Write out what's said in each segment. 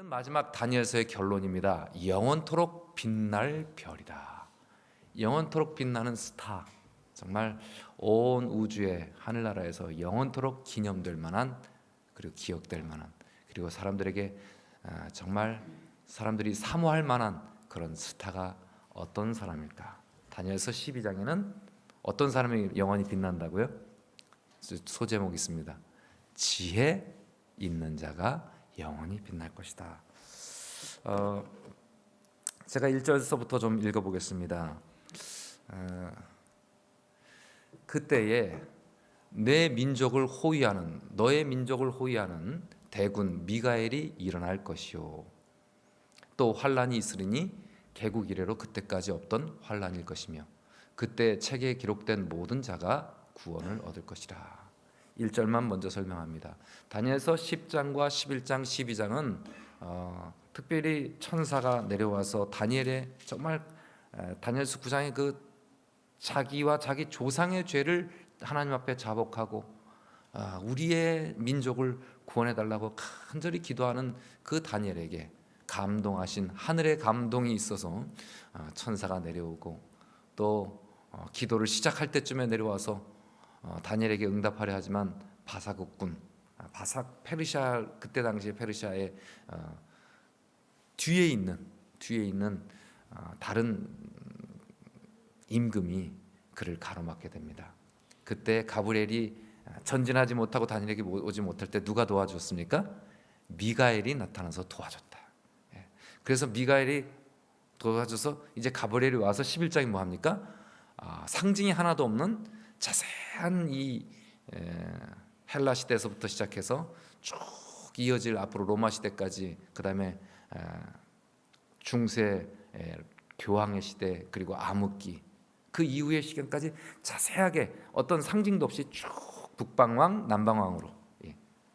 오늘은 마지막 다니엘서의 결론입니다. 영원토록 빛날 별이다. 영원토록 빛나는 스타. 정말 온 우주의 하늘나라에서 영원토록 기념될 만한, 그리고 기억될 만한, 그리고 사람들에게 정말 사람들이 사모할 만한 그런 스타가 어떤 사람일까? 다니엘서 12장에는 어떤 사람이 영원히 빛난다고요? 소제목이 있습니다. 지혜 있는 자가 영원히 빛날 것이다. 제가 1절서부터 좀 읽어보겠습니다. 그때에 내 민족을 호위하는, 너의 민족을 호위하는 대군 미가엘이 일어날 것이요, 또 환란이 있으리니 개국 이래로 그때까지 없던 환란일 것이며, 그때 책에 기록된 모든 자가 구원을 얻을 것이라. 1절만 먼저 설명합니다. 다니엘서 10장과 11장, 12장은 특별히 천사가 내려와서 다니엘의 정말 다니엘서 9장의 그 자기와 자기 조상의 죄를 하나님 앞에 자복하고 우리의 민족을 구원해 달라고 간절히 기도하는 그 다니엘에게 감동하신 하늘의 감동이 있어서 천사가 내려오고, 또 기도를 시작할 때쯤에 내려와서 다니엘에게 응답하려 하지만 바사국군, 페르시아, 그때 당시에 페르시아의 뒤에 있는 다른 임금이 그를 가로막게 됩니다. 그때 가브리엘이 전진하지 못하고 다니엘에게 오지 못할 때 누가 도와줬습니까? 미가엘이 나타나서 도와줬다. 그래서 미가엘이 도와줘서 이제 가브리엘이 와서 11장이 뭐 합니까? 상징이 하나도 없는 자세한 이 헬라 시대에서부터 시작해서 쭉 이어질 앞으로 로마 시대까지, 그 다음에 중세 교황의 시대, 그리고 암흑기, 그 이후의 시간까지 자세하게 어떤 상징도 없이 쭉 북방왕, 남방왕으로,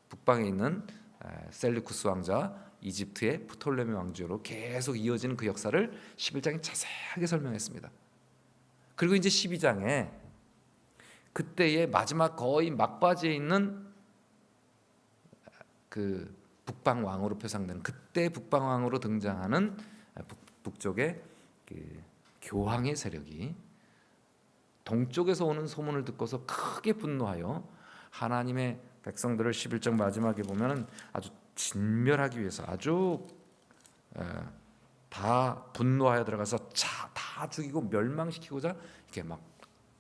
북방에 있는 셀루쿠스 왕자, 이집트의 프톨레미 왕조로 계속 이어지는 그 역사를 11장에 자세하게 설명했습니다. 그리고 이제 12장에 그때의 마지막 거의 막바지에 있는 그 북방 왕으로 표상되는, 그때 북방 왕으로 등장하는 북쪽의 그 교황의 세력이 동쪽에서 오는 소문을 듣고서 크게 분노하여 하나님의 백성들을 11장 마지막에 보면은 아주 진멸하기 위해서 아주 다 분노하여 들어가서 다 죽이고 멸망시키고자 이렇게 막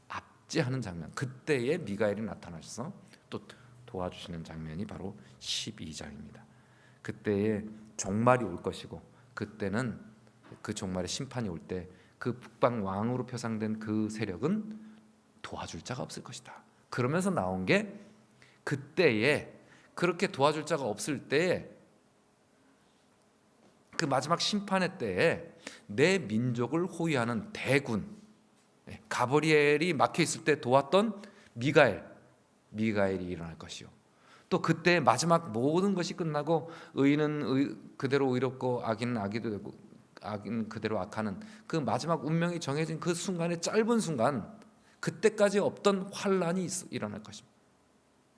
압제하는 장면, 그때에 미가엘이 나타나셔서 또 도와주시는 장면이 바로 12장입니다. 그때에 종말이 올 것이고, 그때는 그 종말의 심판이 올 때 그 북방 왕으로 표상된 그 세력은 도와줄 자가 없을 것이다. 그러면서 나온 게, 그때에 그렇게 도와줄 자가 없을 때에 그 마지막 심판의 때에 내 민족을 호위하는 대군, 가브리엘이 막혀 있을 때 도왔던 미가엘이 일어날 것이요, 또 그때 마지막 모든 것이 끝나고 의인은 그대로 의롭고 악인은 악이도 되고 악인 그대로 악하는 그 마지막 운명이 정해진 그 순간의 짧은 순간, 그때까지 없던 환란이 일어날 것입니다.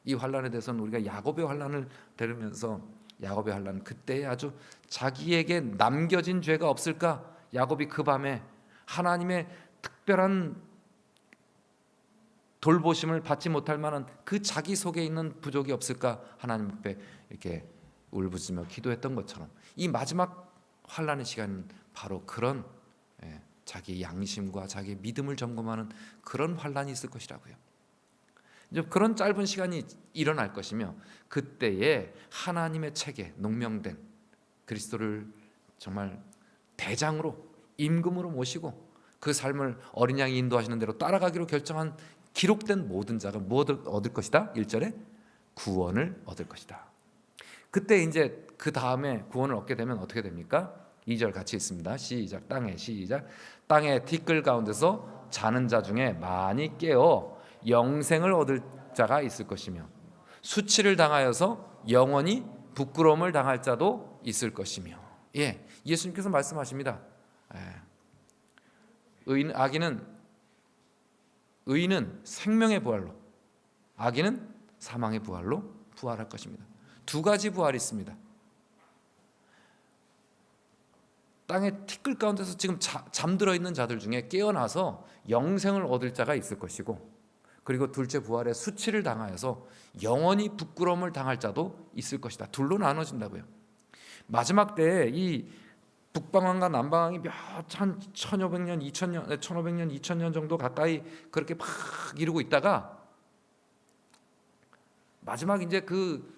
이 환란에 대해서는 우리가 야곱의 환란을 들으면서, 야곱의 환란, 그때 아주 자기에게 남겨진 죄가 없을까, 야곱이 그 밤에 하나님의 특별한 돌보심을 받지 못할 만한 그 자기 속에 있는 부족이 없을까 하나님 앞에 이렇게 울부짖으며 기도했던 것처럼, 이 마지막 환란의 시간은 바로 그런 자기 양심과 자기 믿음을 점검하는 그런 환란이 있을 것이라고요. 이제 그런 짧은 시간이 일어날 것이며, 그때에 하나님의 책에 농명된 그리스도를 정말 대장으로, 임금으로 모시고 그 삶을 어린 양이 인도하시는 대로 따라가기로 결정한 기록된 모든 자가 무엇을 얻을 것이다? 1절에 구원을 얻을 것이다. 그때 이제 그 다음에 구원을 얻게 되면 어떻게 됩니까? 2절 같이 있습니다. 시작. 땅의 티끌 가운데서 자는 자 중에 많이 깨어 영생을 얻을 자가 있을 것이며, 수치를 당하여서 영원히 부끄러움을 당할 자도 있을 것이며. 예수님께서 말씀하십니다. 의인은 생명의 부활로, 악인은 사망의 부활로 부활할 것입니다. 두 가지 부활이 있습니다. 땅의 티끌 가운데서 지금 잠들어 있는 자들 중에 깨어나서 영생을 얻을 자가 있을 것이고, 그리고 둘째 부활의 수치를 당하여서 영원히 부끄러움을 당할 자도 있을 것이다. 둘로 나눠진다고요. 마지막 때에 이 북방왕과 남방왕이 한 1500년, 2000년 정도 가까이 그렇게 막 이루고 있다가 마지막 이제 그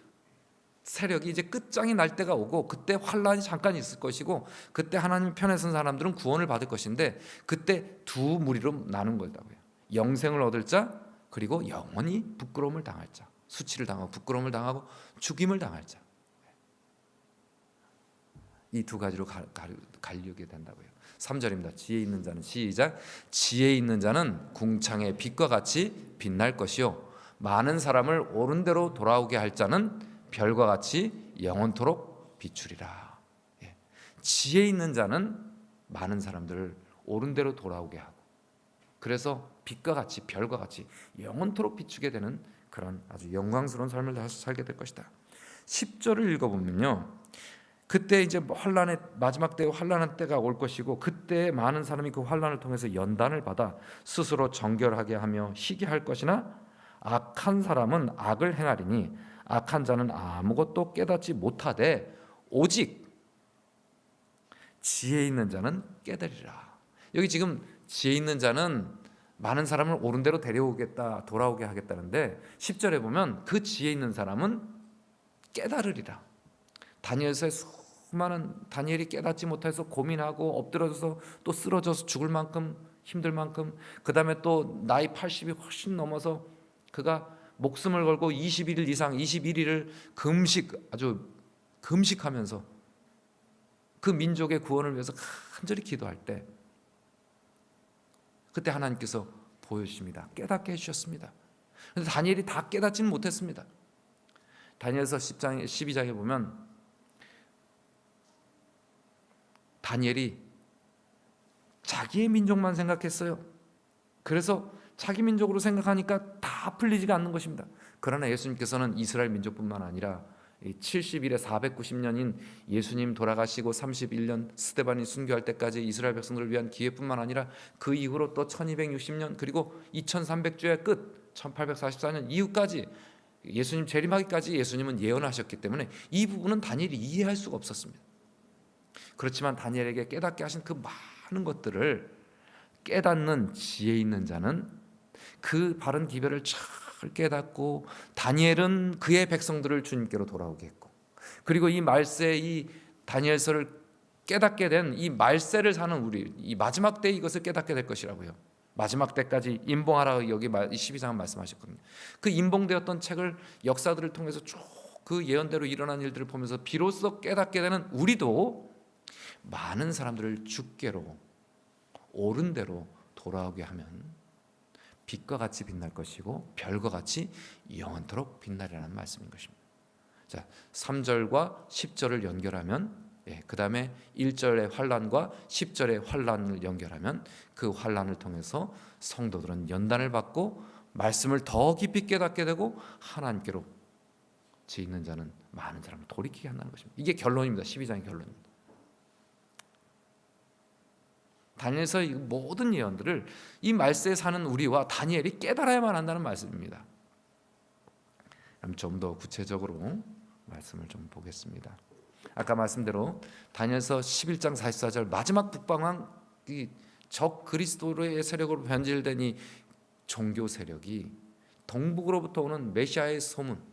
세력이 이제 끝장이 날 때가 오고, 그때 환란이 잠깐 있을 것이고, 그때 하나님 편에 선 사람들은 구원을 받을 것인데, 그때 두 무리로 나눈 거다고요. 영생을 얻을 자, 그리고 영원히 부끄러움을 당할 자, 수치를 당하고 부끄러움을 당하고 죽임을 당할 자. 이 두 가지로 갈리게 된다고요. 3절입니다. 지혜 있는 자는, 시작, 지혜 있는 자는 궁창의 빛과 같이 빛날 것이요 많은 사람을 옳은 대로 돌아오게 할 자는 별과 같이 영원토록 비추리라. 지혜 있는 자는 많은 사람들을 옳은 대로 돌아오게 하고, 그래서 빛과 같이 별과 같이 영원토록 비추게 되는 그런 아주 영광스러운 삶을 살게 될 것이다. 10절을 읽어보면요, 그때 이제 환란의 마지막 때 환란한 때가 올 것이고, 그때 많은 사람이 그 환란을 통해서 연단을 받아 스스로 정결하게 하며 희게 할 것이나, 악한 사람은 악을 행하리니 악한 자는 아무것도 깨닫지 못하되 오직 지혜 있는 자는 깨달으리라. 여기 지금 지혜 있는 자는 많은 사람을 옳은 대로 데려오겠다, 돌아오게 하겠다는데, 10절에 보면 그 지혜 있는 사람은 깨달으리라. 다니엘서의 수많은, 다니엘이 깨닫지 못해서 고민하고 엎드려져서 또 쓰러져서 죽을 만큼 힘들 만큼, 그 다음에 또 나이 80이 훨씬 넘어서 그가 목숨을 걸고 21일 이상, 21일을 아주 금식하면서 그 민족의 구원을 위해서 간절히 기도할 때, 그때 하나님께서 보여주십니다. 깨닫게 해주셨습니다. 그런데 다니엘이 다 깨닫지는 못했습니다. 다니엘서 12장에 보면 다니엘이 자기의 민족만 생각했어요. 그래서 자기 민족으로 생각하니까 다 풀리지가 않는 것입니다. 그러나 예수님께서는 이스라엘 민족뿐만 아니라 70일에 490년인 예수님 돌아가시고 31년 스데반이 순교할 때까지 이스라엘 백성들을 위한 기회뿐만 아니라 그 이후로 또 1260년, 그리고 2300주의 끝 1844년 이후까지 예수님 재림하기까지 예수님은 예언하셨기 때문에 이 부분은 다니엘이 이해할 수가 없었습니다. 그렇지만 다니엘에게 깨닫게 하신 그 많은 것들을 깨닫는 지혜 있는 자는 그 바른 기별을 잘 깨닫고, 다니엘은 그의 백성들을 주님께로 돌아오게 했고, 그리고 이 말세, 이 다니엘서를 깨닫게 된 이 말세를 사는 우리, 이 마지막 때 이것을 깨닫게 될 것이라고요. 마지막 때까지 임봉하라, 여기 12장은 말씀하셨거든요. 그 임봉되었던 책을 역사들을 통해서 쭉 그 예언대로 일어난 일들을 보면서 비로소 깨닫게 되는 우리도 많은 사람들을 주께로 옳은 대로 돌아오게 하면 빛과 같이 빛날 것이고 별과 같이 영원토록 빛나리라는 말씀인 것입니다. 자, 3절과 10절을 연결하면, 그 다음에 1절의 환란과 10절의 환란을 연결하면, 그 환란을 통해서 성도들은 연단을 받고 말씀을 더 깊이 깨닫게 되고 하나님께로 지혜 있는 자는 많은 사람을 돌이키게 한다는 것입니다. 이게 결론입니다. 12장의 결론입니다. 다니엘서 모든 예언들을 이 말세에 사는 우리와 다니엘이 깨달아야만 한다는 말씀입니다. 그럼 좀 더 구체적으로 말씀을 좀 보겠습니다. 아까 말씀대로 다니엘서 11장 44절 마지막 북방왕, 적 그리스도의 세력으로 변질된 이 종교 세력이 동북으로부터 오는 메시아의 소문,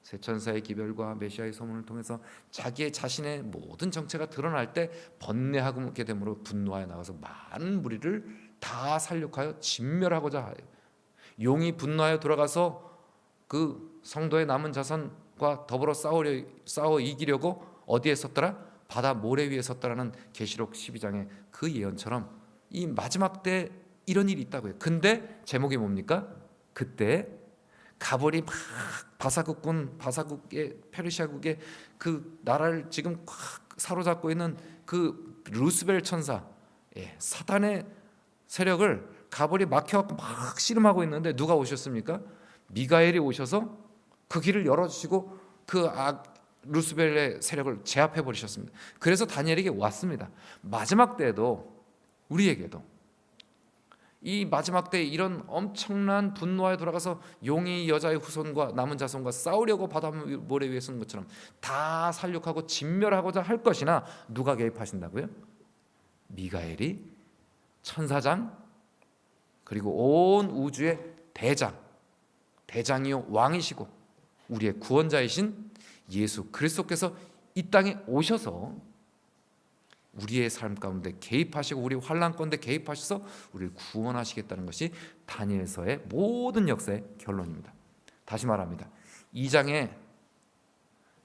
새 천사의 기별과 메시아의 소문을 통해서 자기의 자신의 모든 정체가 드러날 때 번뇌하게 되므로 분노하여 나가서 많은 무리를 다 살육하여 진멸하고자 하여, 용이 분노하여 돌아가서 그 성도의 남은 자손과 더불어 싸워 이기려고 어디에 섰더라? 바다 모래 위에 섰더라는 계시록 12장의 그 예언처럼 이 마지막 때 이런 일이 있다고요. 근데 제목이 뭡니까? 그때 가볼이 막 바사국의 페르시아국의 그 나라를 지금 꽉 사로잡고 있는 그 루스벨 천사, 사탄의 세력을 가볼이 막혀갖고 막 씨름하고 있는데 누가 오셨습니까? 미가엘이 오셔서 그 길을 열어주시고 그 루스벨의 세력을 제압해 버리셨습니다. 그래서 다니엘에게 왔습니다. 마지막 때에도 우리에게도 이 마지막 때 이런 엄청난 분노에 돌아가서 용이 여자의 후손과 남은 자손과 싸우려고 바다 모래 위에 선 것처럼 다 살육하고 진멸하고자 할 것이나 누가 개입하신다고요? 미가엘이 천사장 그리고 온 우주의 대장이요 왕이시고 우리의 구원자이신 예수 그리스도께서 이 땅에 오셔서 우리의 삶 가운데 개입하시고 우리 환난 가운데 개입하셔서 우리를 구원하시겠다는 것이 다니엘서의 모든 역사의 결론입니다. 다시 말합니다. 2장에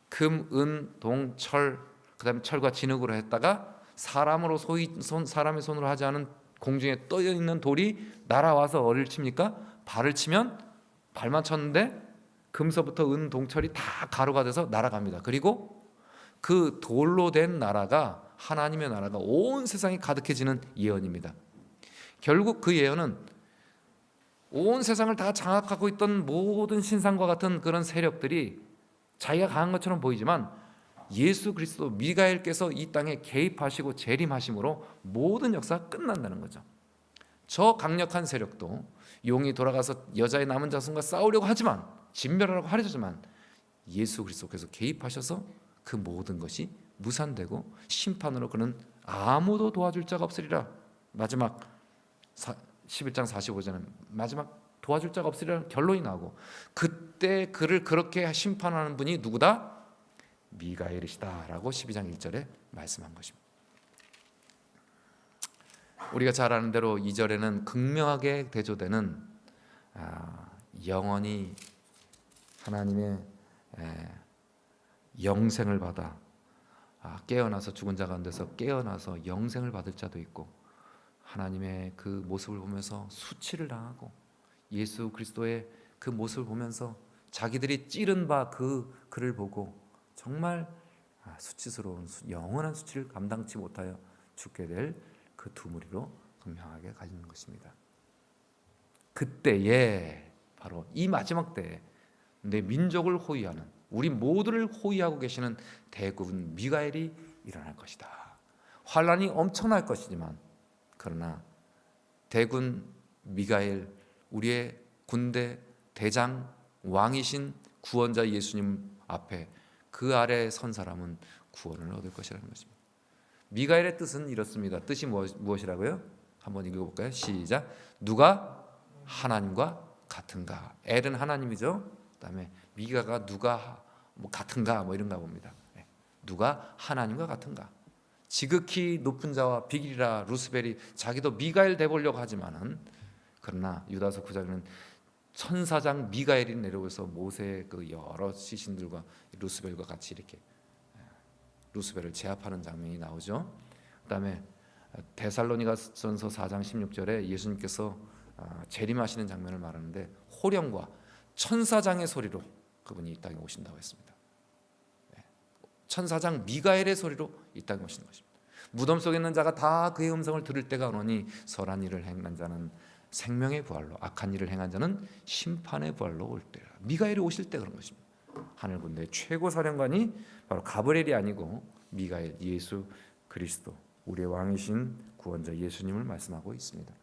금, 은, 동, 철 그다음에 철과 진흙으로 했다가 사람의 손으로 하지 않은 공중에 떠 있는 돌이 날아와서 어디를 칩니까? 발을 치면 발만 쳤는데 금서부터 은, 동, 철이 다 가루가 돼서 날아갑니다. 그리고 그 돌로 된 나라가 하나님의 나라가 온 세상이 가득해지는 예언입니다. 결국 그 예언은 온 세상을 다 장악하고 있던 모든 신상과 같은 그런 세력들이 자기가 강한 것처럼 보이지만 예수 그리스도 미가엘께서 이 땅에 개입하시고 재림하심으로 모든 역사가 끝난다는 거죠. 저 강력한 세력도 용이 돌아가서 여자의 남은 자손과 싸우려고 하지만 진멸하려고 하려지만 예수 그리스도께서 개입하셔서 그 모든 것이 무산되고 심판으로 그는 아무도 도와줄 자가 없으리라. 마지막 11장 45절은 마지막 도와줄 자가 없으리라는 결론이 나오고 그때 그를 그렇게 심판하는 분이 누구다? 미가엘이시다 라고 12장 1절에 말씀한 것입니다. 우리가 잘 아는 대로 2절에는 극명하게 대조되는 영원히 하나님의 영생을 받아 깨어나서 죽은 자 가운데서 깨어나서 영생을 받을 자도 있고 하나님의 그 모습을 보면서 수치를 당하고 예수 그리스도의 그 모습을 보면서 자기들이 찌른 바 그를 보고 정말 수치스러운 영원한 수치를 감당치 못하여 죽게 될 그 두 무리로 분명하게 갈리는 것입니다. 그때에 바로 이 마지막 때에 내 민족을 호위하는 우리 모두를 호위하고 계시는 대군 미가엘이 일어날 것이다. 환란이 엄청날 것이지만 그러나 대군 미가엘 우리의 군대 대장 왕이신 구원자 예수님 앞에 그 아래에 선 사람은 구원을 얻을 것이라는 것입니다. 미가엘의 뜻은 이렇습니다. 뜻이 무엇이라고요? 한번 읽어볼까요? 시작. 누가 하나님과 같은가? 엘은 하나님이죠. 그다음에 미가가 누가 같은가 이런가 봅니다. 누가 하나님과 같은가? 지극히 높은 자와 비길이라 루스벨이 자기도 미가엘 돼보려고 하지만은 그러나 유다서 9장에는 천사장 미가엘이 내려오서 모세의 그 여러 시신들과 루스벨과 같이 이렇게 루스벨을 제압하는 장면이 나오죠. 그다음에 데살로니가전서 4장 16절에 예수님께서 재림하시는 장면을 말하는데 호령과 천사장의 소리로 그분이 이 땅에 오신다고 했습니다. 천사장 미가엘의 소리로 이 땅에 오시는 것입니다. 무덤 속에 있는 자가 다 그의 음성을 들을 때가 오노니 선한 일을 행한 자는 생명의 부활로 악한 일을 행한 자는 심판의 부활로 올 때라. 미가엘이 오실 때 그런 것입니다. 하늘 군대의 최고 사령관이 바로 가브리엘이 아니고 미가엘 예수 그리스도 우리의 왕이신 구원자 예수님을 말씀하고 있습니다.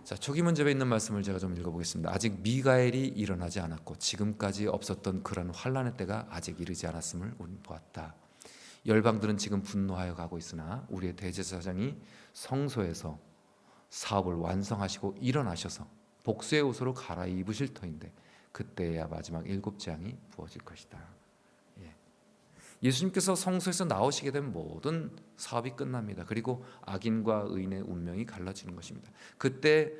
자, 초기 문제에 있는 말씀을 제가 좀 읽어보겠습니다. 아직 미가엘이 일어나지 않았고 지금까지 없었던 그런 환란의 때가 아직 이르지 않았음을 우리는 보았다. 열방들은 지금 분노하여 가고 있으나 우리의 대제사장이 성소에서 사업을 완성하시고 일어나셔서 복수의 옷으로 갈아입으실 터인데 그때야 마지막 7 재앙이 부어질 것이다. 예수님께서 성소에서 나오시게 되면 모든 사업이 끝납니다. 그리고 악인과 의인의 운명이 갈라지는 것입니다. 그때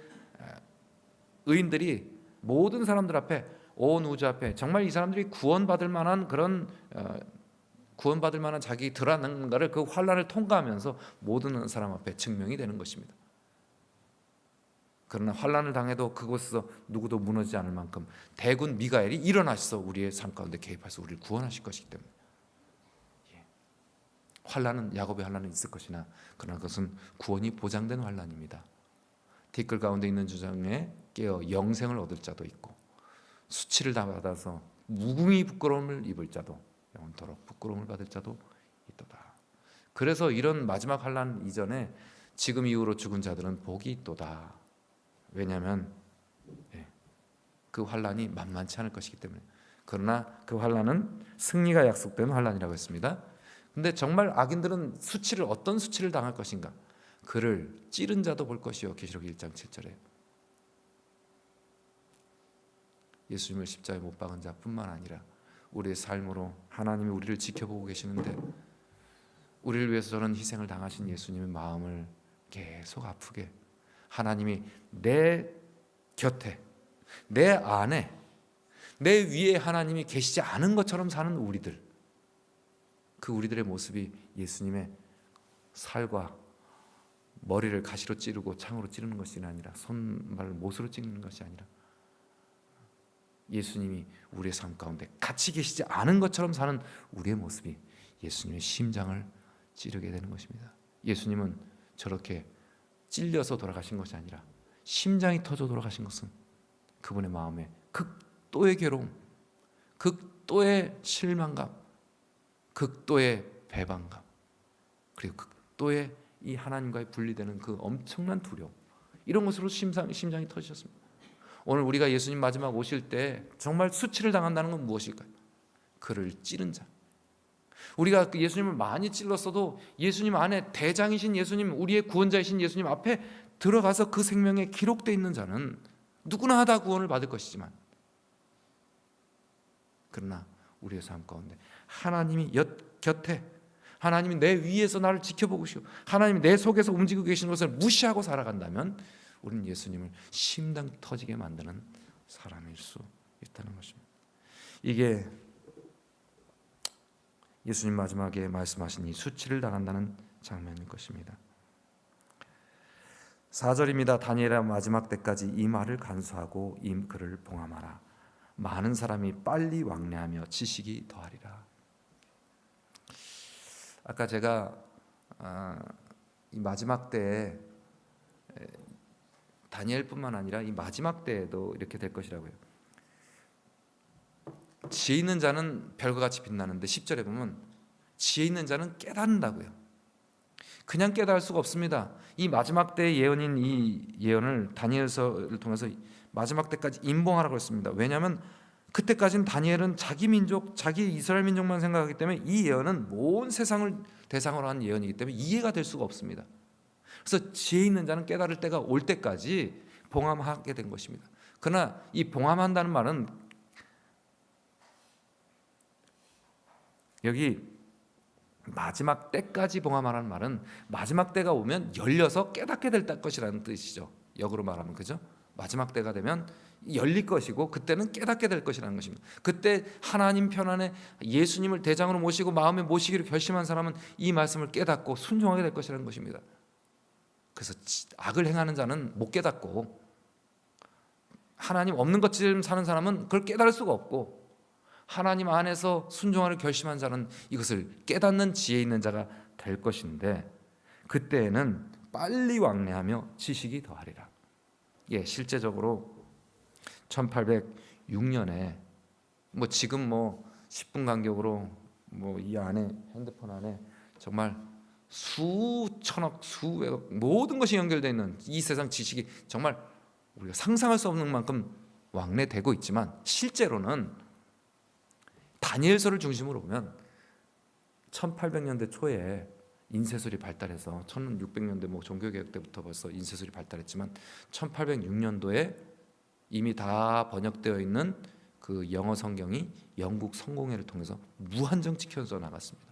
의인들이 모든 사람들 앞에 온 우주 앞에 정말 이 사람들이 구원받을 만한 그런 구원받을 만한 자기 드러난가를 그 환란을 통과하면서 모든 사람 앞에 증명이 되는 것입니다. 그러나 환란을 당해도 그곳에서 누구도 무너지지 않을 만큼 대군 미가엘이 일어나셔서 우리의 삶 가운데 개입해서 우리를 구원하실 것이기 때문에 환란은 야곱의 환란은 있을 것이나 그러나 그것은 구원이 보장된 환란입니다. 티끌 가운데 있는 주장에 깨어 영생을 얻을 자도 있고 수치를 다 받아서 무궁히 부끄러움을 입을 자도 영원토록 부끄러움을 받을 자도 있도다. 그래서 이런 마지막 환난 이전에 지금 이후로 죽은 자들은 복이 있도다. 왜냐하면 그 환난이 만만치 않을 것이기 때문에. 그러나 그 환난은 승리가 약속된 환난이라고 했습니다. 근데 정말 악인들은 어떤 수치를 당할 것인가? 그를 찌른 자도 볼 것이요. 계시록 1장 7절에 예수님을 십자가에 못 박은 자뿐만 아니라 우리의 삶으로 하나님이 우리를 지켜보고 계시는데 우리를 위해서 저는 희생을 당하신 예수님의 마음을 계속 아프게, 하나님이 내 곁에, 내 안에, 내 위에 하나님이 계시지 않은 것처럼 사는 우리들, 그 우리들의 모습이 예수님의 살과 머리를 가시로 찌르고 창으로 찌르는 것이 아니라, 손발 못으로 찌르는 것이 아니라 예수님이 우리의 삶 가운데 같이 계시지 않은 것처럼 사는 우리의 모습이 예수님의 심장을 찌르게 되는 것입니다. 예수님은 저렇게 찔려서 돌아가신 것이 아니라 심장이 터져 돌아가신 것은 그분의 마음에 극도의 괴로움, 극도의 실망감, 극도의 배반감, 그리고 극도의 이 하나님과의 분리되는 그 엄청난 두려움, 이런 것으로 심장이 터지셨습니다. 오늘 우리가 예수님 마지막 오실 때 정말 수치를 당한다는 건 무엇일까요? 그를 찌른 자. 우리가 예수님을 많이 찔렀어도 예수님 안에 대장이신 예수님, 우리의 구원자이신 예수님 앞에 들어가서 그 생명에 기록되어 있는 자는 누구나 다 구원을 받을 것이지만, 그러나 우리의 삶 가운데 하나님이 곁에, 하나님이 내 위에서 나를 지켜보고 계시고 하나님이 내 속에서 움직이고 계시는 것을 무시하고 살아간다면 우리는 예수님을 심장 터지게 만드는 사람일 수 있다는 것입니다. 이게 예수님 마지막에 말씀하신 이 수치를 당한다는 장면일 것입니다. 4절입니다. 다니엘아 마지막 때까지 이 말을 간수하고 이 글을 봉함하라. 많은 사람이 빨리 왕래하며 지식이 더하리라. 아까 제가 이 마지막 때에 다니엘뿐만 아니라 이 마지막 때에도 이렇게 될 것이라고요. 지혜 있는 자는 별과 같이 빛나는데 10절에 보면 지혜 있는 자는 깨닫는다고요. 그냥 깨달을 수가 없습니다. 이 마지막 때의 예언인 이 예언을 다니엘서를 통해서 마지막 때까지 임봉하라고 했습니다. 왜냐하면 그때까지는 다니엘은 자기 민족, 자기 이스라엘 민족만 생각하기 때문에 이 예언은 온 세상을 대상으로 한 예언이기 때문에 이해가 될 수가 없습니다. 그래서 지혜 있는 자는 깨달을 때가 올 때까지 봉함하게 된 것입니다. 그러나 이 봉함한다는 말은 여기 마지막 때까지 봉함하라는 말은 마지막 때가 오면 열려서 깨닫게 될 것이라는 뜻이죠. 역으로 말하면, 그죠? 마지막 때가 되면 열릴 것이고 그때는 깨닫게 될 것이라는 것입니다. 그때 하나님 편안에 예수님을 대장으로 모시고 마음에 모시기로 결심한 사람은 이 말씀을 깨닫고 순종하게 될 것이라는 것입니다. 그래서 악을 행하는 자는 못 깨닫고 하나님 없는 것처럼 사는 사람은 그걸 깨달을 수가 없고, 하나님 안에서 순종하를 결심한 자는 이것을 깨닫는 지혜 있는 자가 될 것인데, 그때에는 빨리 왕래하며 지식이 더하리라. 예, 실제적으로 1806년에 지금 10분 간격으로 이 안에, 핸드폰 안에 정말 수천억, 수백억 모든 것이 연결되어 있는 이 세상 지식이 정말 우리가 상상할 수 없는 만큼 왕래되고 있지만, 실제로는 다니엘서를 중심으로 보면 1800년대 초에 인쇄술이 발달해서 1600년대 종교개혁 때부터 벌써 인쇄술이 발달했지만 1806년도에 이미 다 번역되어 있는 그 영어 성경이 영국 성공회를 통해서 무한정 찍혀져 나갔습니다.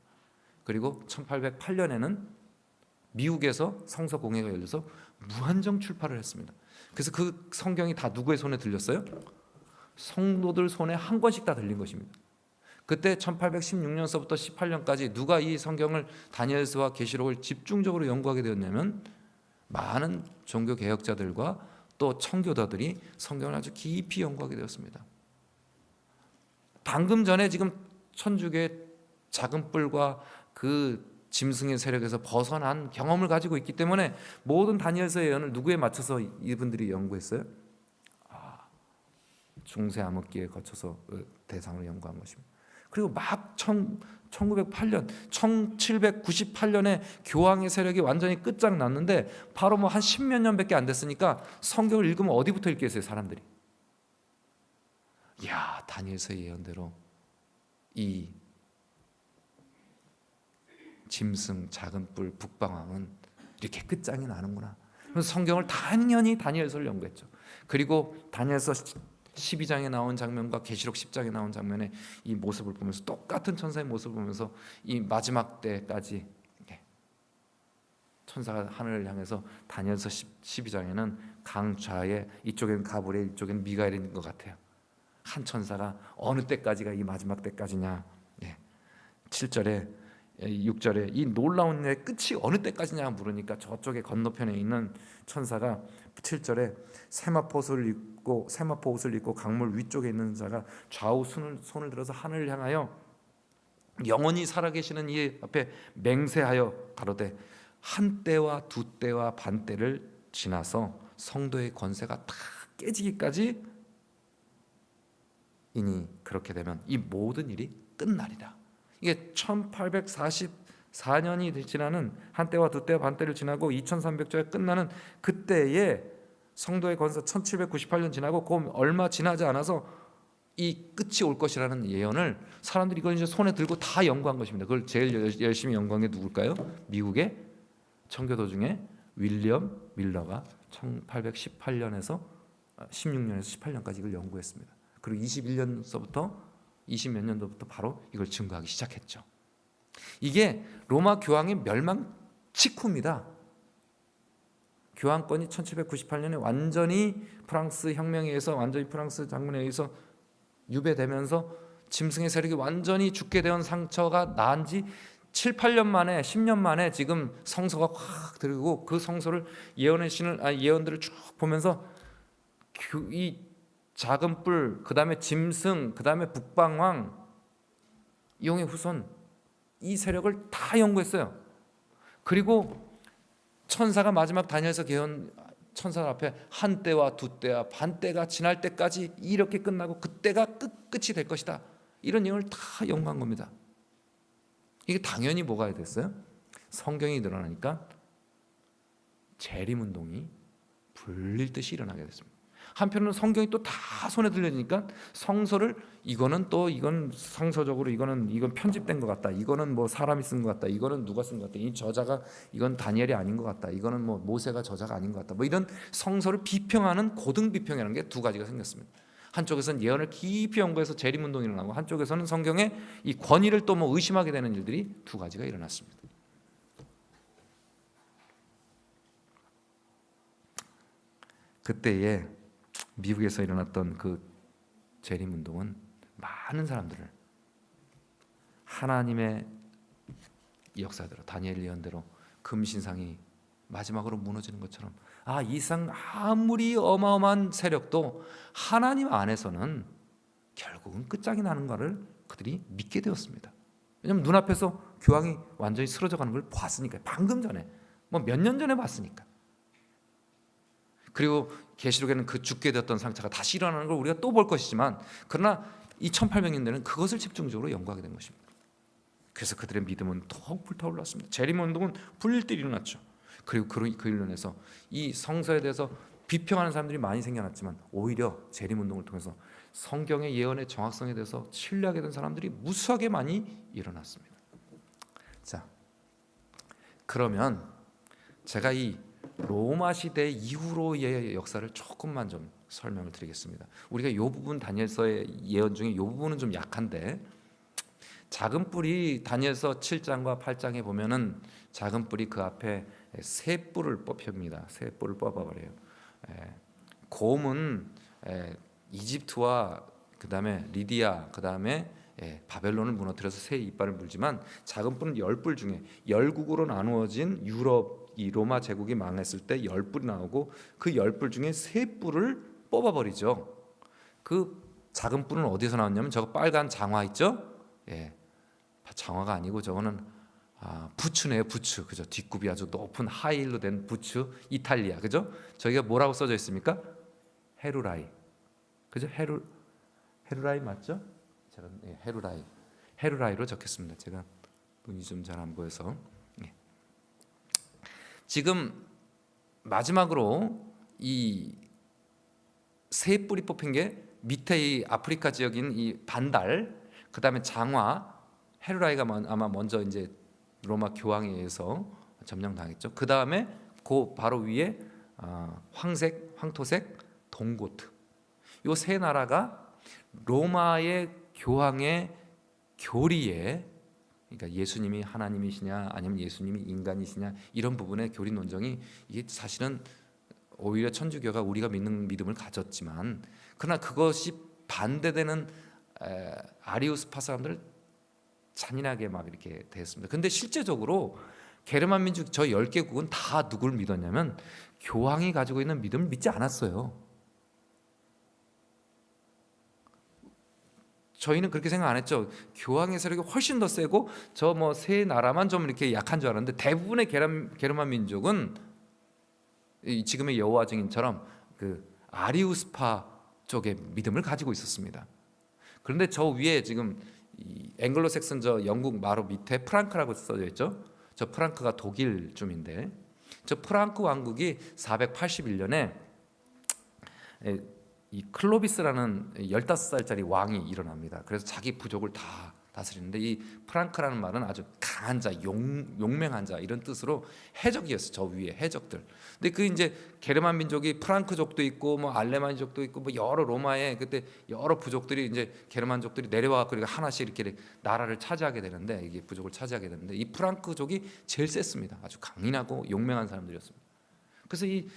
그리고 1808년에는 미국에서 성서 공회가 열려서 무한정 출판을 했습니다. 그래서 그 성경이 다 누구의 손에 들렸어요? 성도들 손에 한 권씩 다 들린 것입니다. 그때 1816년서부터 18년까지 누가 이 성경을, 다니엘서와 계시록을 집중적으로 연구하게 되었냐면 많은 종교 개혁자들과 또 청교도들이 성경을 아주 깊이 연구하게 되었습니다. 방금 전에 지금 천주교의 작은 뿔과 그 짐승의 세력에서 벗어난 경험을 가지고 있기 때문에 모든 다니엘서의 예언을 누구에 맞춰서 이분들이 연구했어요? 중세 암흑기에 거쳐서 대상으로 연구한 것입니다. 그리고 막 1908년, 1798년에 교황의 세력이 완전히 끝장났는데 바로 뭐 한 10몇 년밖에 안 됐으니까 성경을 읽으면 어디부터 읽겠어요, 사람들이? 야, 다니엘서의 예언대로 이 짐승, 작은 뿔, 북방왕은 이렇게 끝장이 나는구나. 그래서 성경을 당연히 다니엘서를 연구했죠. 그리고 다니엘서 12장에 나온 장면과 계시록 10장에 나온 장면의 이 모습을 보면서 똑같은 천사의 모습을 보면서 이 마지막 때까지 천사가 하늘을 향해서 다니엘서 12장에는 강좌에 이쪽에는 가브리엘, 이쪽에는 미가엘이 있는 것 같아요. 한 천사가 어느 때까지가 이 마지막 때까지냐. 7절에 6절에 이 놀라운 일의 끝이 어느 때까지냐 물으니까 저쪽에 건너편에 있는 천사가 7절에 세마포 옷을 입고 강물 위쪽에 있는 자가 좌우 손을 들어서 하늘을 향하여 영원히 살아계시는 이 앞에 맹세하여 가로되 한 때와 두 때와 반 때를 지나서 성도의 권세가 다 깨지기까지 이니 그렇게 되면 이 모든 일이 끝나리라. 이게 1844년이 지나는 한때와 두때와 반때를 지나고 2300조에 끝나는 그때에 성도의 권세 1798년 지나고 그 얼마 지나지 않아서 이 끝이 올 것이라는 예언을 사람들이 이걸 이제 손에 들고 다 연구한 것입니다. 그걸 제일 열심히 연구한 게 누굴까요? 미국의 청교도 중에 윌리엄 밀러가 1818년에서 16년에서 18년까지 이걸 연구했습니다. 그리고 21년서부터 20몇 년도부터 바로 이걸 증거하기 시작했죠. 이게 로마 교황의 멸망 직후입니다. 교황권이 1798년에 완전히 프랑스 혁명에 의해서 완전히 프랑스 장군에 의해서 유배되면서 짐승의 세력이 완전히 죽게 된 상처가 나은 지 7, 8년 만에 10년 만에 지금 성서가 확 들고 그 성서를 예언들을 쭉 보면서 이 작은 뿔, 그 다음에 짐승, 그 다음에 북방왕, 이용의 후손 이 세력을 다 연구했어요. 그리고 천사가 마지막 다니엘서 예언 천사 앞에 한 때와 두 때와 반 때가 지날 때까지 이렇게 끝나고 그때가 끝이 될 것이다. 이런 예언을 다 연구한 겁니다. 이게 당연히 뭐가 됐어요? 성경이 늘어나니까 재림운동이 불릴 듯이 일어나게 됐습니다. 한편으로는 성경이 또 다 손에 들려지니까 성서를 이건 성서적으로 이건 편집된 것 같다. 이거는 뭐 사람이 쓴 것 같다. 이거는 누가 쓴 것 같다. 이 저자가 이건 다니엘이 아닌 것 같다. 이거는 뭐 모세가 저자가 아닌 것 같다. 뭐 이런 성서를 비평하는 고등 비평이라는 게 두 가지가 생겼습니다. 한쪽에서는 예언을 깊이 연구해서 재림운동이 일어나고 한쪽에서는 성경의 이 권위를 또 뭐 의심하게 되는 일들이 두 가지가 일어났습니다. 그때에 미국에서 일어났던 그 재림운동은 많은 사람들을 하나님의 역사대로 다니엘 예언대로 금신상이 마지막으로 무너지는 것처럼 이 상 아무리 어마어마한 세력도 하나님 안에서는 결국은 끝장이 나는 것을 그들이 믿게 되었습니다. 왜냐하면 눈앞에서 교황이 완전히 쓰러져가는 걸 봤으니까. 방금 전에 뭐 몇 년 전에 봤으니까. 그리고 계시록에는 그 죽게 되었던 상처가 다시 일어나는 걸 우리가 또 볼 것이지만 그러나 이 1800년대는 그것을 집중적으로 연구하게 된 것입니다. 그래서 그들의 믿음은 더욱 불타올랐습니다. 재림운동은 불릴 때 일어났죠. 그리고 그 일로 인해서 이 성서에 대해서 비평하는 사람들이 많이 생겨났지만 오히려 재림운동을 통해서 성경의 예언의 정확성에 대해서 신뢰하게 된 사람들이 무수하게 많이 일어났습니다. 자, 그러면 제가 이 로마 시대 이후로의 역사를 조금만 좀 설명을 드리겠습니다. 우리가 이 부분 다니엘서의 예언 중에 이 부분은 좀 약한데 작은 뿔이 다니엘서 7장과 8장에 보면은 작은 뿔이 그 앞에 새 뿔을 뽑힙니다. 새 뿔을 뽑아버려요. 곰은 이집트와 그 다음에 리디아 그 다음에 바벨론을 무너뜨려서 새 이빨을 물지만 작은 뿔은 10뿔 중에 열국으로 나누어진 유럽 이 로마 제국이 망했을 때 10뿔이 나오고 그 10뿔 중에 3뿔을 뽑아버리죠. 그 작은 뿔은 어디서 나왔냐면 저거 빨간 장화 있죠? 장화가 아니고 저거는 부츠네요. 부츠. 그죠? 뒷굽이 아주 높은 하이힐로 된 부츠. 이탈리아. 그죠? 저기가 뭐라고 써져 있습니까? 헤루라이. 그죠? 헤루라이 맞죠? 제가 헤루라이로 적혔습니다. 제가 눈이 좀 잘 안 보여서. 예. 지금 마지막으로 이 새 뿌리 뽑힌 게 밑에 이 아프리카 지역인 이 반달, 그 다음에 장화, 헤루라이가 아마 먼저 이제 로마 교황에 의해서 점령당했죠. 그 다음에 그 바로 위에 황색, 황토색, 동고트. 이 세 나라가 로마의 교황의 교리에, 그러니까 예수님이 하나님이시냐 아니면 예수님이 인간이시냐 이런 부분의 교리 논쟁이, 이게 사실은 오히려 천주교가 우리가 믿는 믿음을 가졌지만, 그러나 그것이 반대되는 아리우스파 사람들 잔인하게 막 이렇게 됐습니다. 근데 실제적으로 게르만 민족 저 10개국은 다 누굴 믿었냐면 교황이 가지고 있는 믿음을 믿지 않았어요. 저희는 그렇게 생각 안 했죠. 교황의 세력이 훨씬 더 세고 저 뭐 세 나라만 좀 이렇게 약한 줄 알았는데, 대부분의 게르만 민족은 지금의 여호와 증인처럼 그 아리우스파 쪽의 믿음을 가지고 있었습니다. 그런데 저 위에 지금 이 앵글로색슨 저 영국 마루 밑에 프랑크라고 써져 있죠. 저 프랑크가 독일 쯤인데, 저 프랑크 왕국이 481년에 이 클로비스라는 15살짜리 왕이 일어납니다. 그래서 자기 부족을 다 다스리는데, 이 프랑크라는 말은 아주 강한 자, 용맹한 자 이런 뜻으로 해적이었어요. 저 위에 해적들. 근데 그 이제 게르만 민족이 프랑크족도 있고 뭐 알레만족도 있고 뭐 여러 로마의 그때 여러 부족들이 이제 게르만족들이 내려와 갖고 하나씩 이렇게 나라를 차지하게 되는데, 이게 부족을 차지하게 되는데, 이 프랑크족이 제일 셌습니다. 아주 강인하고 용맹한 사람들이었습니다. 그래서 이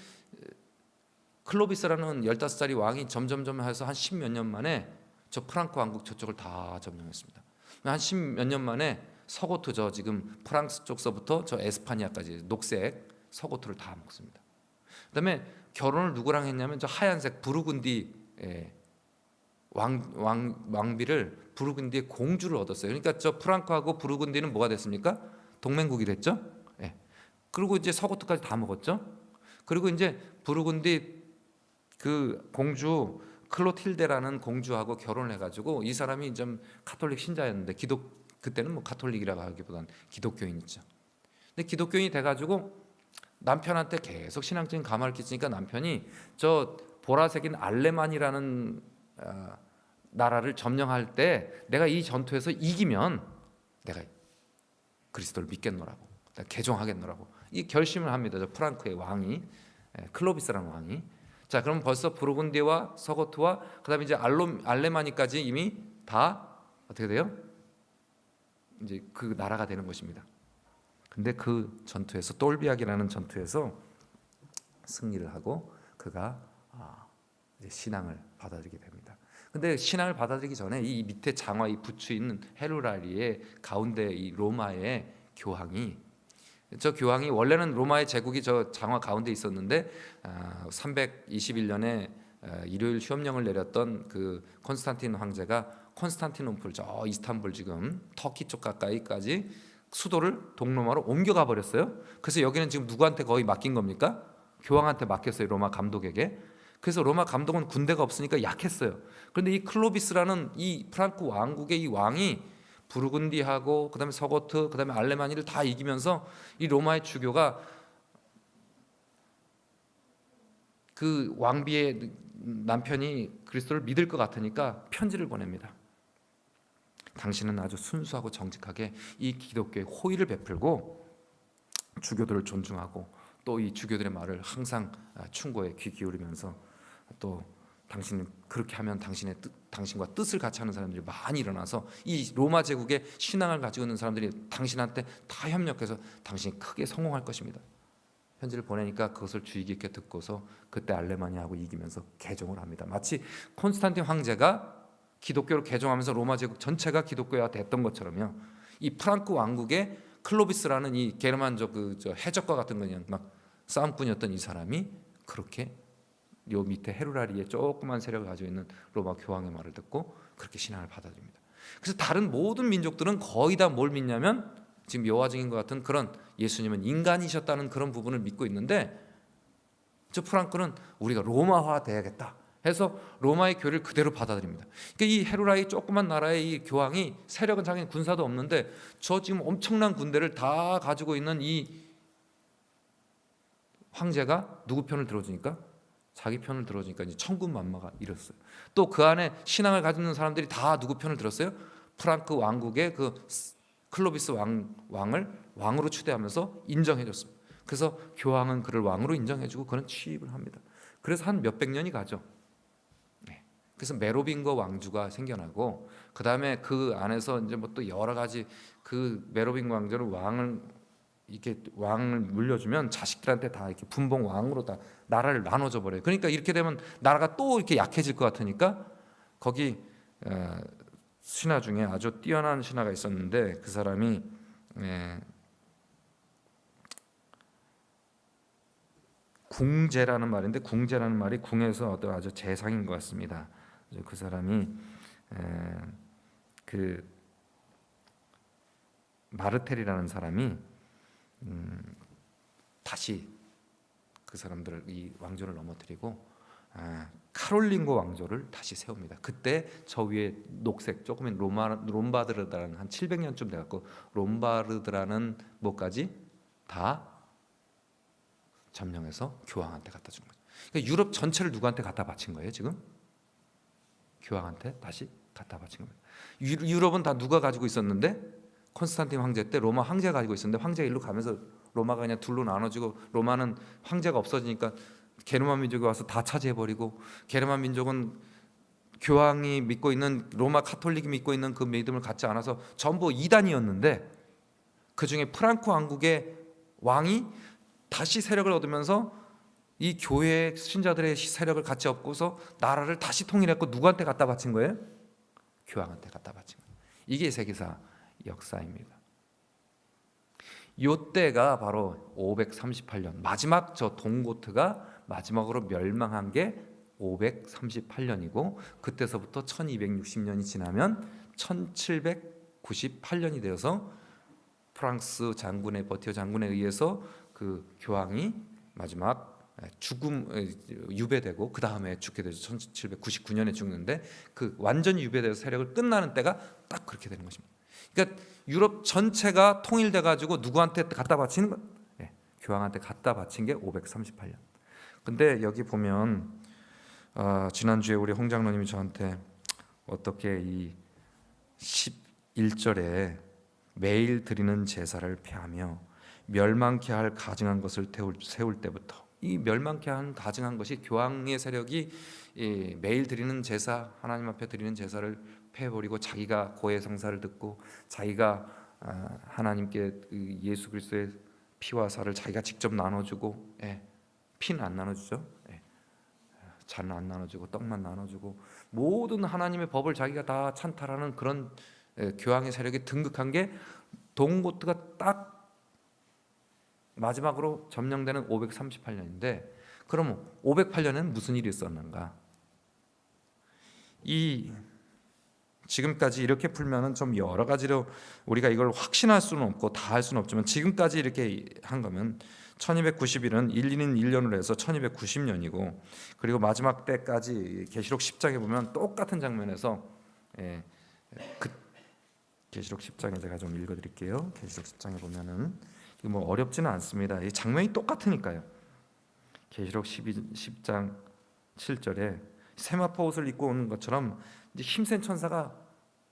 클로비스라는 15살이 왕이 점점점 해서 한 10몇 년 만에 저 프랑크 왕국 저쪽을 다 점령했습니다. 한 10몇 년 만에 서고트, 저 지금 프랑스 쪽서부터 저 에스파니아까지 녹색 서고트를 다 먹습니다. 그다음에 결혼을 누구랑 했냐면 저 하얀색 부르군디 왕비를, 부르군디의 공주를 얻었어요. 그러니까 저 프랑크하고 부르군디는 뭐가 됐습니까? 동맹국이 됐죠. 예. 그리고 이제 서고트까지 다 먹었죠. 그리고 이제 부르군디 그 공주 클로틸데라는 공주하고 결혼을 해가지고, 이 사람이 좀 카톨릭 신자였는데 그때는 뭐 카톨릭이라고 하기보다는 기독교인이죠. 근데 기독교인이 돼가지고 남편한테 계속 신앙적인 감화를 끼치니까 남편이 저 보라색인 알레만이라는 나라를 점령할 때 내가 이 전투에서 이기면 내가 그리스도를 믿겠노라고, 내가 개종하겠노라고 이 결심을 합니다. 저 프랑크의 왕이, 클로비스라는 왕이. 자, 그럼 벌써 부르군디와 서고트와 그다음에 이제 알레마니까지 이미 다 어떻게 돼요? 이제 그 나라가 되는 것입니다. 근데 그 전투에서, 똘비약이라는 전투에서 승리를 하고 그가 이제 신앙을 받아들이게 됩니다. 근데 신앙을 받아들이기 전에 이 밑에 장화, 이 부추 있는 헤루라리의 가운데 이 로마의 교황이, 저 교황이 원래는 로마의 제국이 저 장화 가운데 있었는데 321년에 일요일 휴업령을 내렸던 그 콘스탄틴 황제가 콘스탄티노플, 저 이스탄불 지금 터키 쪽 가까이까지 수도를 동로마로 옮겨가 버렸어요. 그래서 여기는 지금 누구한테 거의 맡긴 겁니까? 교황한테 맡겼어요, 로마 감독에게. 그래서 로마 감독은 군대가 없으니까 약했어요. 그런데 이 클로비스라는 이 프랑크 왕국의 이 왕이 부르군디하고 그다음에 서고트, 그다음에 알레마니를 다 이기면서 이 로마의 주교가 그 왕비의 남편이 그리스도를 믿을 것 같으니까 편지를 보냅니다. 당신은 아주 순수하고 정직하게 이 기독교에 호의를 베풀고 주교들을 존중하고 또 이 주교들의 말을 항상 충고에 귀 기울이면서, 또 당신은 그렇게 하면 당신과 뜻을 같이 하는 사람들이 많이 일어나서 이 로마 제국의 신앙을 가지고 있는 사람들이 당신한테 다 협력해서 당신이 크게 성공할 것입니다. 편지를 보내니까 그것을 주의 깊게 듣고서 그때 알레마니하고 이기면서 개종을 합니다. 마치 콘스탄틴 황제가 기독교로 개종하면서 로마 제국 전체가 기독교화 됐던 것처럼요. 이 프랑크 왕국의 클로비스라는 이 게르만족 저 해적과 같은 그냥 막 싸움꾼이었던 이 사람이 그렇게 요 밑에 헤루라리에 조그만 세력을 가지고 있는 로마 교황의 말을 듣고 그렇게 신앙을 받아들입니다. 그래서 다른 모든 민족들은 거의 다 뭘 믿냐면 지금 여호와 증인과 같은 그런 예수님은 인간이셨다는 그런 부분을 믿고 있는데, 저 프랑크는 우리가 로마화 돼야겠다, 해서 로마의 교리를 그대로 받아들입니다. 그러니까 이 헤루라이 조그만 나라의 이 교황이 세력은 자기는 군사도 없는데 저 지금 엄청난 군대를 다 가지고 있는 이 황제가 누구 편을 들어주니까? 자기 편을 들어주니까 이제 천군만마가 일었어요. 또 그 안에 신앙을 가지는 사람들이 다 누구 편을 들었어요? 프랑크 왕국의 그 클로비스 왕을 왕으로 추대하면서 인정해줬습니다. 그래서 교황은 그를 왕으로 인정해주고 그는 취입을 합니다. 그래서 한 몇백 년이 가죠. 그래서 메로빙거 왕주가 생겨나고 그 다음에 그 안에서 이제 뭐 또 여러 가지 그 메로빙거 왕조를 왕을 물려주면 자식들한테 다 이렇게 분봉 왕으로 다 나라를 나눠줘 버려요. 그러니까 이렇게 되면 나라가 또 이렇게 약해질 것 같으니까 거기 신하 중에 아주 뛰어난 신하가 있었는데 그 사람이 궁제라는 말인데 궁제라는 말이 궁에서 어떤 아주 재상인 것 같습니다. 그 사람이 그 마르텔이라는 사람이 다시 그 사람들을 이 왕조를 넘어뜨리고 카롤링고 왕조를 다시 세웁니다. 그때 저 위에 녹색 조금은 롬바르드라는 한 700년쯤 돼갖고 롬바르드라는 뭐까지 다 점령해서 교황한테 갖다 준 거죠. 그러니까 유럽 전체를 누구한테 갖다 바친 거예요 지금? 교황한테 다시 갖다 바친 겁니다. 유럽은 다 누가 가지고 있었는데 콘스탄틴 황제 때 로마 황제가 가지고 있었는데 황제가 일로 가면서 로마가 그냥 둘로 나눠지고 로마는 황제가 없어지니까 게르만 민족이 와서 다 차지해버리고 게르만 민족은 교황이 믿고 있는 로마 카톨릭이 믿고 있는 그 믿음을 갖지 않아서 전부 이단이었는데 그중에 프랑크 왕국의 왕이 다시 세력을 얻으면서 이 교회 신자들의 세력을 같이 얻고서 나라를 다시 통일했고 누구한테 갖다 바친 거예요? 교황한테 갖다 바친 거예요. 이게 세계사 역사입니다. 이때가 바로 538년 마지막 저 동고트가 마지막으로 멸망한 게 538년이고 그때서부터 1260년이 지나면 1798년이 되어서 프랑스 장군의 버티어 장군에 의해서 그 교황이 마지막 유배되고 그 다음에 죽게 되죠. 1799년에 죽는데 그 완전히 유배돼서 세력을 끝나는 때가 딱 그렇게 되는 것입니다. 그러니까 유럽 전체가 통일돼 가지고 누구한테 갖다 바치는 것? 교황한테 갖다 바친 게 538년. 근데 여기 보면 지난주에 우리 홍 장로님이 저한테 어떻게 이 11절에 매일 드리는 제사를 폐하며 멸망케 할 가증한 것을 세울 때부터 이 멸망케 한 가증한 것이 교황의 세력이 매일 드리는 제사 하나님 앞에 드리는 제사를 폐해버리고 자기가 고해 성사를 듣고 자기가 하나님께 예수 그리스도의 피와 살을 자기가 직접 나눠주고 피는 안 나눠주죠. 잔은 안 나눠주고 떡만 나눠주고 모든 하나님의 법을 자기가 다 찬탈하는 그런 교황의 세력이 등극한 게 동고트가 딱 마지막으로 점령되는 538년인데 그럼 508년에는 무슨 일이 있었는가? 이 지금까지 이렇게 풀면은 좀 여러 가지로 우리가 이걸 확신할 수는 없고 다 할 수는 없지만 지금까지 이렇게 한 거면 1290일은 1년인 1년으로 해서 1290년이고 그리고 마지막 때까지 계시록 10장에 보면 똑같은 장면에서 계시록 10장에 제가 좀 읽어드릴게요. 계시록 10장에 보면은 이거 뭐 어렵지는 않습니다. 이 장면이 똑같으니까요. 계시록 10장 7절에 세마포 옷을 입고 오는 것처럼 이제 힘센 천사가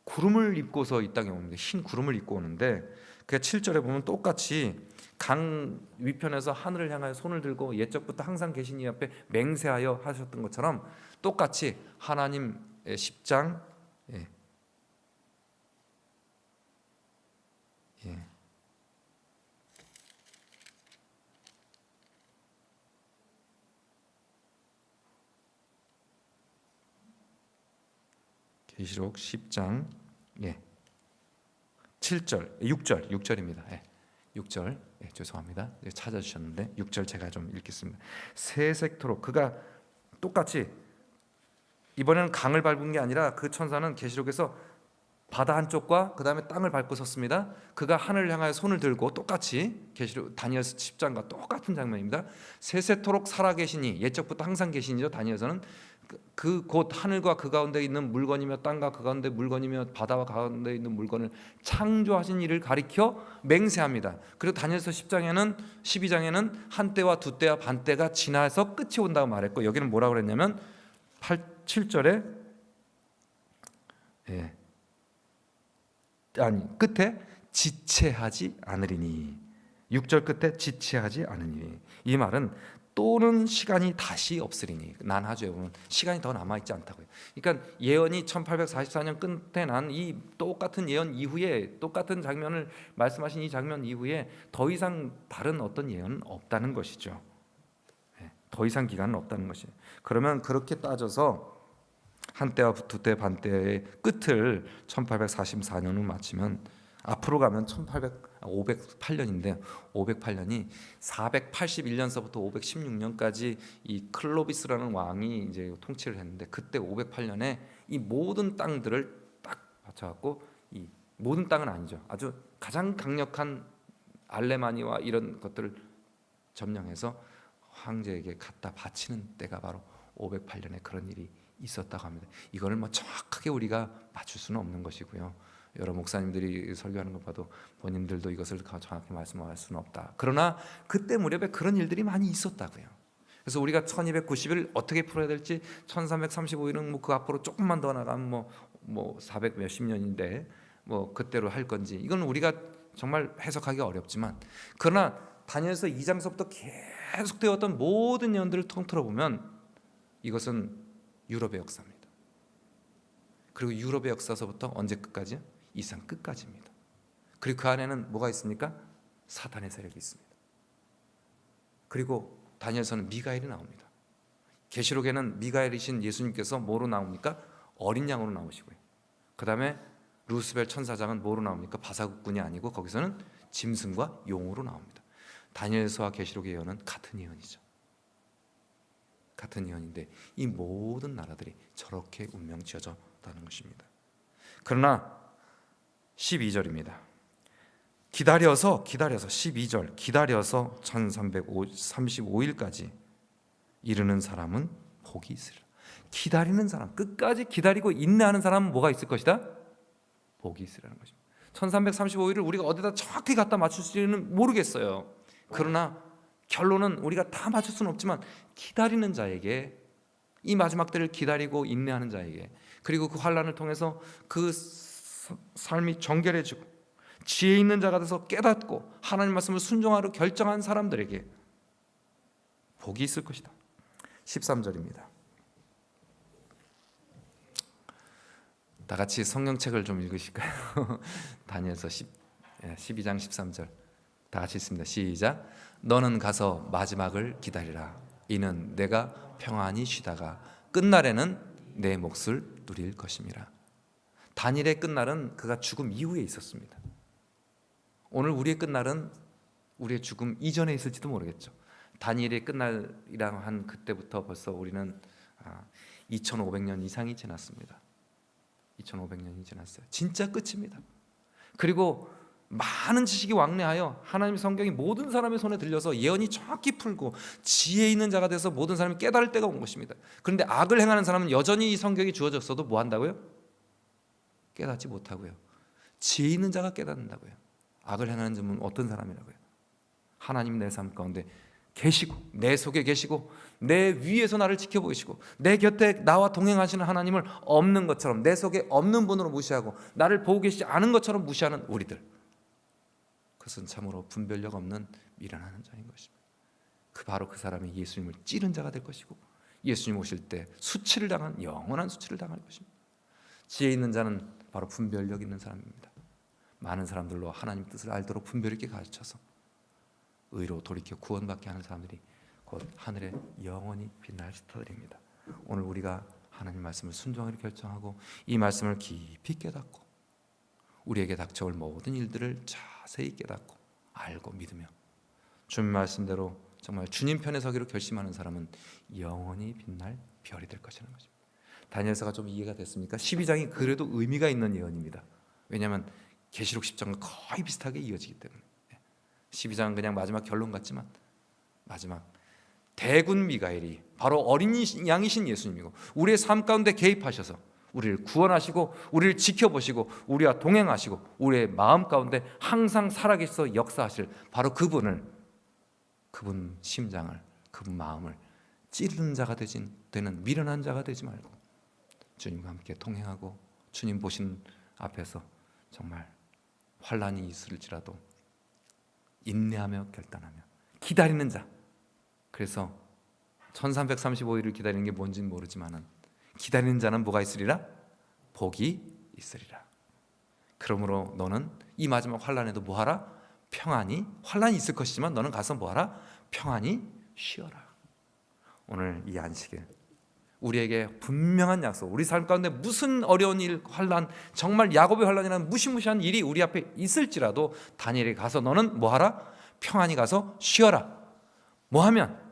구름을 입고서 이 땅에 오는데 흰 구름을 입고 오는데 그 7절에 보면 똑같이 강 위편에서 하늘을 향하여 손을 들고 옛적부터 항상 계신 이 앞에 맹세하여 하셨던 것처럼 똑같이 하나님의 10장 계시록 10장 7절 6절입니다. 6절 죄송합니다. 찾아주셨는데 6절 제가 좀 읽겠습니다. 새색토록 그가 똑같이 이번에는 강을 밟은 게 아니라 그 천사는 계시록에서 바다 한쪽과 그 다음에 땅을 밟고 섰습니다. 그가 하늘을 향하여 손을 들고 똑같이 계시록 다니엘서 10장과 똑같은 장면입니다. 세세토록 살아계시니 옛적부터 항상 계시니죠. 다니엘서는 그 곧 하늘과 그 가운데 있는 물건이며 땅과 그 가운데 물건이며 바다와 가운데 있는 물건을 창조하신 이를 가리켜 맹세합니다. 그리고 다니엘서 10장에는 12장에는 한 때와 두 때와 반 때가 지나서 끝이 온다고 말했고, 여기는 뭐라고 그랬냐면 7절에 끝에 지체하지 않으리니, 6절 끝에 지체하지 않으니, 이 말은 또는 시간이 다시 없으리니, 난하주에 보면 시간이 더 남아있지 않다고요. 그러니까 예언이 1844년 끝에 난 이 똑같은 예언 이후에, 똑같은 장면을 말씀하신 이 장면 이후에 더 이상 다른 어떤 예언은 없다는 것이죠. 더 이상 기간은 없다는 것이에요. 그러면 그렇게 따져서 한때와 두때 반때의 끝을 1844년으로 마치면 앞으로 가면 508년인데, 508년이 481년서부터 516년까지 이 클로비스라는 왕이 이제 통치를 했는데, 그때 508년에 이 모든 땅들을 딱 바쳐갖고, 이 모든 땅은 아니죠, 아주 가장 강력한 알레마니와 이런 것들을 점령해서 황제에게 갖다 바치는 때가 바로 508년에 그런 일이 있었다고 합니다. 이거를 뭐 정확하게 우리가 맞출 수는 없는 것이고요. 여러 목사님들이 설교하는 것 봐도 본인들도 이것을 정확히 말씀할 수는 없다. 그러나 그때 무렵에 그런 일들이 많이 있었다고요. 그래서 우리가 1290일 어떻게 풀어야 될지, 1335일은 뭐 그 앞으로 조금만 더 나가면 뭐 400 몇십 년인데 뭐 그때로 할 건지, 이건 우리가 정말 해석하기 어렵지만, 그러나 다니엘서 2장서부터 계속되었던 모든 예언들을 통틀어 보면 이것은 유럽의 역사입니다. 그리고 유럽의 역사서부터 언제 끝까지요? 이상 끝까지입니다. 그리고 그 안에는 뭐가 있습니까? 사탄의 세력이 있습니다. 그리고 다니엘서는 미가엘이 나옵니다. 계시록에는 미가엘이신 예수님께서 뭐로 나옵니까? 어린 양으로 나오시고요. 그 다음에 루스벨 천사장은 뭐로 나옵니까? 바사국군이 아니고 거기서는 짐승과 용으로 나옵니다. 다니엘서와 계시록의 예언은 같은 예언이죠. 같은 예언인데 이 모든 나라들이 저렇게 운명 지어졌다는 것입니다. 그러나 12절입니다. 기다려서 12절 기다려서 1335일까지 이르는 사람은 복이 있으리라. 기다리는 사람, 끝까지 기다리고 인내하는 사람은 뭐가 있을 것이다? 복이 있으리라는 것입니다. 1335일을 우리가 어디다 정확히 갖다 맞출지는 모르겠어요. 그러나 결론은 우리가 다 맞출 수는 없지만, 기다리는 자에게, 이 마지막 때를 기다리고 인내하는 자에게, 그리고 그 환난을 통해서 그 삶이 정결해지고 지혜 있는 자가 돼서 깨닫고 하나님 말씀을 순종하러 결정한 사람들에게 복이 있을 것이다. 13절입니다. 다 같이 성경책을 좀 읽으실까요? 다니엘서 12장 13절 다 같이 읽습니다. 시작. 너는 가서 마지막을 기다리라. 이는 내가 평안히 쉬다가 끝날에는 내 몫을 누릴 것임이라. 다니엘의 끝날은 그가 죽음 이후에 있었습니다. 오늘 우리의 끝날은 우리의 죽음 이전에 있을지도 모르겠죠. 다니엘의 끝날이라고 한 그때부터 벌써 우리는 2500년 이상이 지났습니다. 2500년이 지났어요. 진짜 끝입니다. 그리고 많은 지식이 왕래하여 하나님의 성경이 모든 사람의 손에 들려서 예언이 정확히 풀고 지혜 있는 자가 돼서 모든 사람이 깨달을 때가 온 것입니다. 그런데 악을 행하는 사람은 여전히 이 성경이 주어졌어도 뭐 한다고요? 깨닫지 못하고요. 지혜 있는 자가 깨닫는다고요. 악을 행하는 자는 어떤 사람이라고요? 하나님 내 삶 가운데 계시고 내 속에 계시고 내 위에서 나를 지켜보시고 내 곁에 나와 동행하시는 하나님을 없는 것처럼, 내 속에 없는 분으로 무시하고 나를 보고 계시지 않은 것처럼 무시하는 우리들, 그것은 참으로 분별력 없는 미련한 자인 것입니다. 바로 그 사람이 예수님을 찌른 자가 될 것이고 예수님 오실 때 수치를 당한, 영원한 수치를 당할 것입니다. 지혜 있는 자는 바로 분별력 있는 사람입니다. 많은 사람들로 하나님 뜻을 알도록 분별 있게 가르쳐서 의로 돌이켜 구원받게 하는 사람들이 곧 하늘에 영원히 빛날 스타들입니다. 오늘 우리가 하나님 말씀을 순종하기로 결정하고 이 말씀을 깊이 깨닫고 우리에게 닥쳐올 모든 일들을 자세히 깨닫고 알고 믿으며 주님 말씀대로 정말 주님 편에 서기로 결심하는 사람은 영원히 빛날 별이 될 것이라는 것입니다. 다니엘서가 좀 이해가 됐습니까? 12장이 그래도 의미가 있는 예언입니다. 왜냐하면 계시록 10장과 거의 비슷하게 이어지기 때문에. 12장은 그냥 마지막 결론 같지만 마지막 대군 미가엘이 바로 어린 양이신 예수님이고 우리의 삶 가운데 개입하셔서 우리를 구원하시고 우리를 지켜보시고 우리와 동행하시고 우리의 마음 가운데 항상 살아계셔서 역사하실 바로 그분 심장을, 그분 마음을 찌르는 자가 되는 미련한 자가 되지 말고 주님과 함께 동행하고 주님 보신 앞에서 정말 환난이 있을지라도 인내하며 결단하며 기다리는 자. 그래서 1335일을 기다리는 게 뭔지는 모르지만은 기다리는 자는 뭐가 있으리라? 복이 있으리라. 그러므로 너는 이 마지막 환난에도 뭐하라? 평안히, 환난이 있을 것이지만 너는 가서 뭐하라? 평안히 쉬어라. 오늘 이 안식일 우리에게 분명한 약속, 우리 삶 가운데 무슨 어려운 일, 환난, 정말 야곱의 환난이라는 무시무시한 일이 우리 앞에 있을지라도 다니엘에 가서 너는 뭐하라? 평안히 가서 쉬어라. 뭐하면?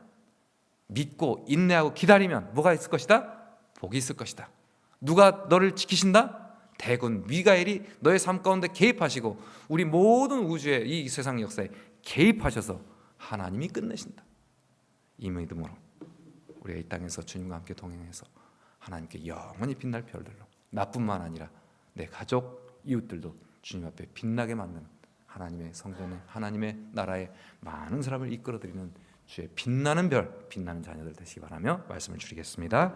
믿고 인내하고 기다리면 뭐가 있을 것이다? 복이 있을 것이다. 누가 너를 지키신다? 대군 미가엘이 너의 삶 가운데 개입하시고 우리 모든 우주의 이 세상 역사에 개입하셔서 하나님이 끝내신다. 이 믿음으로 우리가 이 땅에서 주님과 함께 동행해서 하나님께 영원히 빛날 별들로 나뿐만 아니라 내 가족, 이웃들도 주님 앞에 빛나게 만드는 하나님의 성전에 하나님의 나라에 많은 사람을 이끌어드리는 주의 빛나는 별, 빛나는 자녀들 되시기 바라며 말씀을 줄이겠습니다.